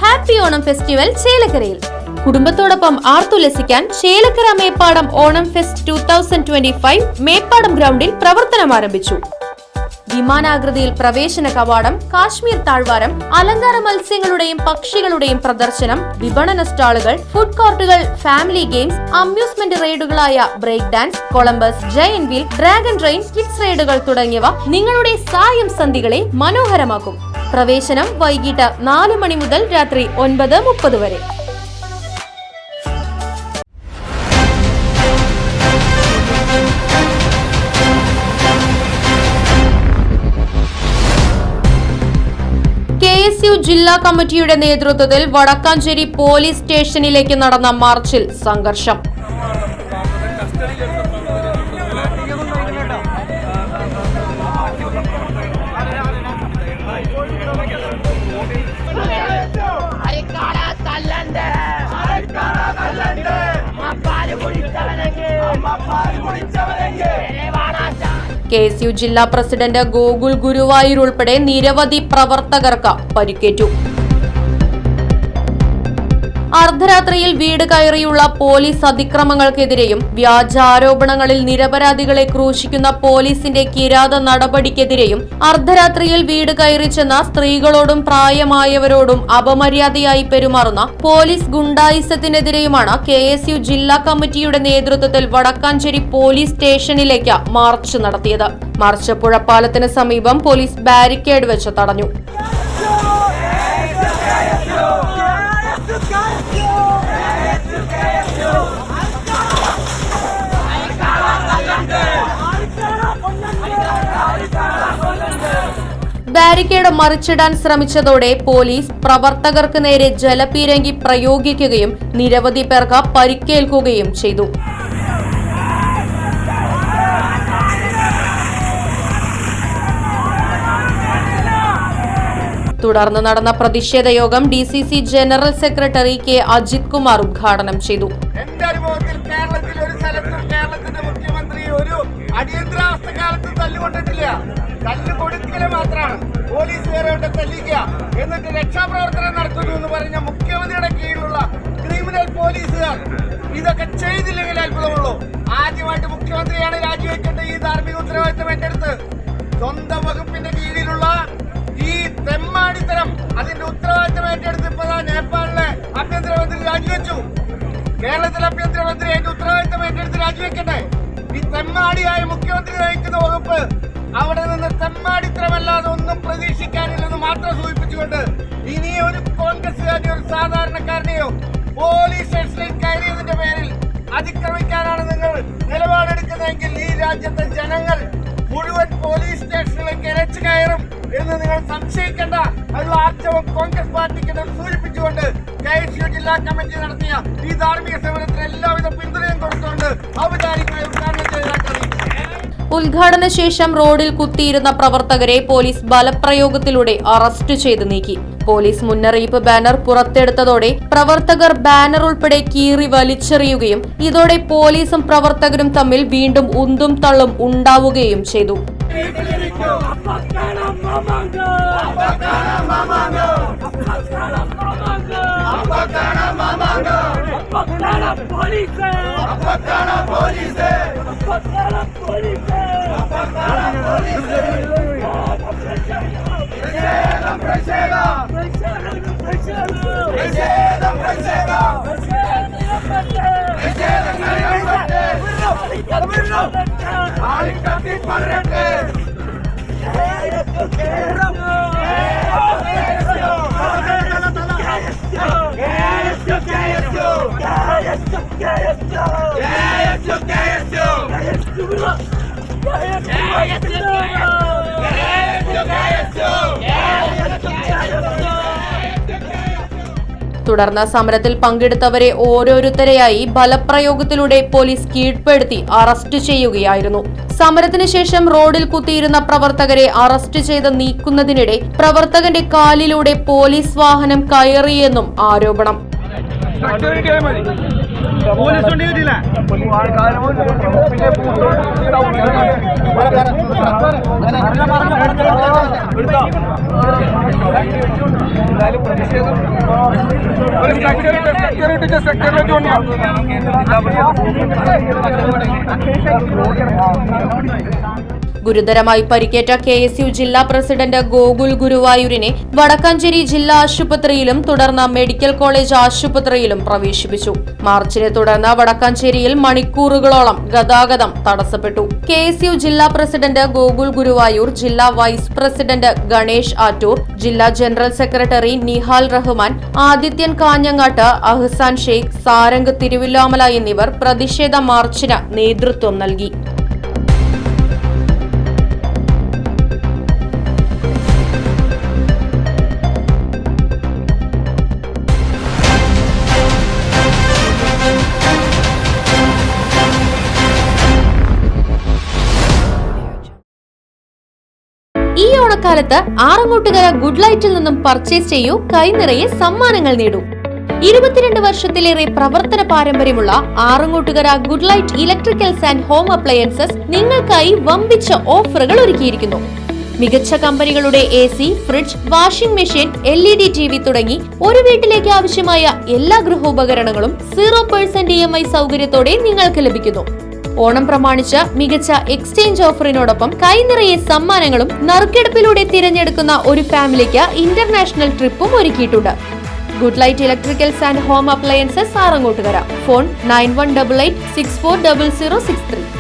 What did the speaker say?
Happy Onam festival ചേലക്കരയിൽ. കുടുംബത്തോടൊപ്പം ആർത്തുല്ലസിക്കാൻ Chelakkara Meppadam Onam fest 2025 Meppadam ഗ്രൗണ്ടിൽ പ്രവർത്തനം ആരംഭിച്ചു. വിമാനാകൃതിയിൽ പ്രവേശന കവാടം, കാശ്മീർ താഴ്വാരം, അലങ്കാര മത്സ്യങ്ങളുടെയും പക്ഷികളുടെയും പ്രദർശനം, വിപണന സ്റ്റാളുകൾ, ഫുഡ് കോർട്ടുകൾ, ഫാമിലി ഗെയിംസ്, അമ്യൂസ്മെന്റ് റൈഡുകളായ break dance, Columbus, giant wheel, dragon train, kids റൈഡുകൾ തുടങ്ങിയവ നിങ്ങളുടെ സായം സന്ധികളെ മനോഹരമാക്കും. പ്രവേശനം വൈകിട്ട് 4 മണി മുതൽ രാത്രി 9:30 വരെ. KSU ജില്ലാ കമ്മിറ്റിയുടെ നേതൃത്വത്തിൽ വടക്കാഞ്ചേരി പോലീസ് സ്റ്റേഷനിലേക്ക് നടന്ന മാർച്ചിൽ സംഘർഷം. KSU ജില്ലാ പ്രസിഡന്റ് ഗോകുൽ ഗുരുവായൂർ ഉൾപ്പെടെ നിരവധി പ്രവർത്തകർക്ക് പരിക്കേറ്റു. അർദ്ധരാത്രിയിൽ വീട് കയറിയുള്ള പോലീസ് അതിക്രമങ്ങൾക്കെതിരെയും വ്യാജാരോപണങ്ങളിൽ നിരപരാധികളെ ക്രൂശിക്കുന്ന പോലീസിന്റെ കിരാത നടപടിക്കെതിരെയും അർദ്ധരാത്രിയിൽ വീട് കയറി ചെന്ന സ്ത്രീകളോടും പ്രായമായവരോടും അപമര്യാദയായി പെരുമാറുന്ന പോലീസ് ഗുണ്ടായിസത്തിനെതിരെയുമാണ് KSU ജില്ലാ കമ്മിറ്റിയുടെ നേതൃത്വത്തിൽ വടക്കാഞ്ചേരി പോലീസ് സ്റ്റേഷനിലേക്ക് മാർച്ച് നടത്തിയത്. മാർച്ച് പുഴപ്പാലത്തിന് സമീപം പോലീസ് ബാരിക്കേഡ് വെച്ച് തടഞ്ഞു. ബാരിക്കേഡ് മറിച്ചിടാൻ ശ്രമിച്ചതോടെ പോലീസ് പ്രവർത്തകർക്ക് നേരെ ജലപീരങ്കി പ്രയോഗിക്കുകയും നിരവധി പേർക്ക് പരിക്കേൽക്കുകയും ചെയ്തു. തുടർന്ന് നടന്ന പ്രതിഷേധ യോഗം DCC general secretary K. Ajith Kumar ഉദ്ഘാടനം ചെയ്തു. അടിയന്തരാവസ്ഥ കാലത്ത് തല്ലുകൊണ്ടിട്ടില്ല, തല്ലുകൊടുക്കല് മാത്രമാണ്. പോലീസുകാരോട്ട് തല്ലിക്കുക എന്നിട്ട് രക്ഷാപ്രവർത്തനം നടത്തുന്നു എന്ന് പറഞ്ഞ മുഖ്യമന്ത്രിയുടെ കീഴിലുള്ള ക്രിമിനൽ പോലീസുകാർ ഇതൊക്കെ ചെയ്തില്ലെങ്കിൽ അത്ഭുതമുള്ളൂ. ആദ്യമായിട്ട് മുഖ്യമന്ത്രിയാണ് രാജിവെക്കേണ്ട ഈ ധാർമ്മിക ഉത്തരവാദിത്തം ഏറ്റെടുത്ത് സ്വന്തം വകുപ്പിന്റെ കീഴിലുള്ള ഈ തെമ്മാടിത്തരം അതിന്റെ ഉത്തരവാദിത്തം ഏറ്റെടുത്ത് ഇപ്പൊ നേപ്പാളിലെ ആഭ്യന്തരമന്ത്രി രാജിവെച്ചു. കേരളത്തിലെ ആഭ്യന്തരമന്ത്രി അതിന്റെ ഉത്തരവാദിത്തം ഏറ്റെടുത്ത് രാജിവെക്കണ്ടേ? ഈ തെമ്മാടിയായ മുഖ്യമന്ത്രി നയിക്കുന്ന വകുപ്പ് അവിടെ നിന്ന് തെമ്മാടിത്തരമല്ലാതെ ഒന്നും പ്രതീക്ഷിക്കാനില്ലെന്ന് മാത്രം സൂചിപ്പിച്ചുകൊണ്ട് ഇനി ഒരു കോൺഗ്രസുകാരനെയോ ഒരു സാധാരണക്കാരനെയോ പോലീസ് സ്റ്റേഷനിൽ കയറിയതിന്റെ പേരിൽ അതിക്രമിക്കാനാണ് നിങ്ങൾ നിലപാടെടുക്കുന്നതെങ്കിൽ ഈ രാജ്യത്തെ ജനങ്ങൾ മുഴുവൻ പോലീസ് സ്റ്റേഷനിലേക്ക് ഇരച്ചു കയറും എന്ന് നിങ്ങൾ സംശയിക്കേണ്ട. അതിനുള്ള ആർജവം കോൺഗ്രസ് പാർട്ടിക്ക് സൂചിപ്പിച്ചുകൊണ്ട് KSU ജില്ലാ കമ്മിറ്റി നടത്തിയ ഈ ധാർമ്മിക സമരത്തിന് എല്ലാവിധ പിന്തുണയും കൊടുത്തുകൊണ്ട് ഔപചാരികമായി ഉദ്ഘാടനം ചെയ്തതായി. ഉദ്ഘാടന ശേഷം റോഡിൽ കുത്തിയിരുന്ന പ്രവർത്തകരെ പോലീസ് ബലപ്രയോഗത്തിലൂടെ അറസ്റ്റ് ചെയ്ത് നീക്കി. പോലീസ് മുന്നറിയിപ്പ് ബാനർ പുറത്തെടുത്തതോടെ പ്രവർത്തകർ ബാനർ ഉൾപ്പെടെ കീറി വലിച്ചെറിയുകയും ഇതോടെ പോലീസും പ്രവർത്തകരും തമ്മിൽ വീണ്ടും ഉന്തും തള്ളും ഉണ്ടാവുകയും ചെയ്തു. തുടർന്ന് സമരത്തിൽ പങ്കെടുത്തവരെ ഓരോരുത്തരെയായി ബലപ്രയോഗത്തിലൂടെ പോലീസ് കീഴ്പ്പെടുത്തി അറസ്റ്റ് ചെയ്യുകയായിരുന്നു. സമരത്തിന് ശേഷം റോഡിൽ കുത്തിയിരുന്ന പ്രവർത്തകരെ അറസ്റ്റ് ചെയ്ത് നീക്കുന്നതിനിടെ പ്രവർത്തകന്റെ കാലിലൂടെ പോലീസ് വാഹനം കയറിയെന്നും ആരോപണം. പോലീസ് കൊണ്ട് കിട്ടിയില്ല. ഗുരുതരമായി പരിക്കേറ്റ KSU ജില്ലാ പ്രസിഡന്റ് ഗോകുൽ ഗുരുവായൂരിനെ വടക്കാഞ്ചേരി ജില്ലാ ആശുപത്രിയിലും തുടർന്ന് മെഡിക്കൽ കോളേജ് ആശുപത്രിയിലും പ്രവേശിപ്പിച്ചു. മാർച്ചിനെ തുടർന്ന് വടക്കാഞ്ചേരിയിൽ മണിക്കൂറുകളോളം ഗതാഗതം തടസ്സപ്പെട്ടു. KSU ജില്ലാ പ്രസിഡന്റ് ഗോകുൽ ഗുരുവായൂർ, ജില്ലാ വൈസ് പ്രസിഡന്റ് ഗണേഷ് ആറ്റൂർ, ജില്ലാ ജനറൽ സെക്രട്ടറി നിഹാൽ റഹ്മാൻ, ആദിത്യൻ കാഞ്ഞങ്ങാട്ട്, അഹ്സാൻ ഷെയ്ഖ്, സാരംഗ് തിരുവില്ലാമല എന്നിവർ പ്രതിഷേധ മാർച്ചിന് നേതൃത്വം നൽകി. ഈ ഓണക്കാലത്ത് ആറങ്ങോട്ടുകര ഗുഡ് ലൈറ്റിൽ നിന്നും പർച്ചേസ് ചെയ്യൂ, കൈനിറയെ സമ്മാനങ്ങൾ നേടൂ. 22 വർഷത്തിലേറെ പ്രവർത്തന പാരമ്പര്യമുള്ള Arangottukara good light electricals and home appliances നിങ്ങൾക്കായി വമ്പിച്ച ഓഫറുകൾ ഒരുക്കിയിരിക്കുന്നു. മികച്ച കമ്പനികളുടെ AC, fridge, washing machine, LED TV തുടങ്ങി ഒരു വീട്ടിലേക്ക് ആവശ്യമായ എല്ലാ ഗൃഹോപകരണങ്ങളും 0% EMI സൗകര്യത്തോടെ നിങ്ങൾക്ക് ലഭിക്കുന്നു. ഓണം പ്രമാണിച്ച് മികച്ച എക്സ്ചേഞ്ച് ഓഫറിനോടൊപ്പം കൈനിറയെ സമ്മാനങ്ങളും നറുക്കെടുപ്പിലൂടെ തിരഞ്ഞെടുക്കുന്ന ഒരു ഫാമിലിക്ക് ഇന്റർനാഷണൽ ട്രിപ്പും ഒരുക്കിയിട്ടുണ്ട്. Good light electricals and home appliances Arangottukara. Phone 9188640063.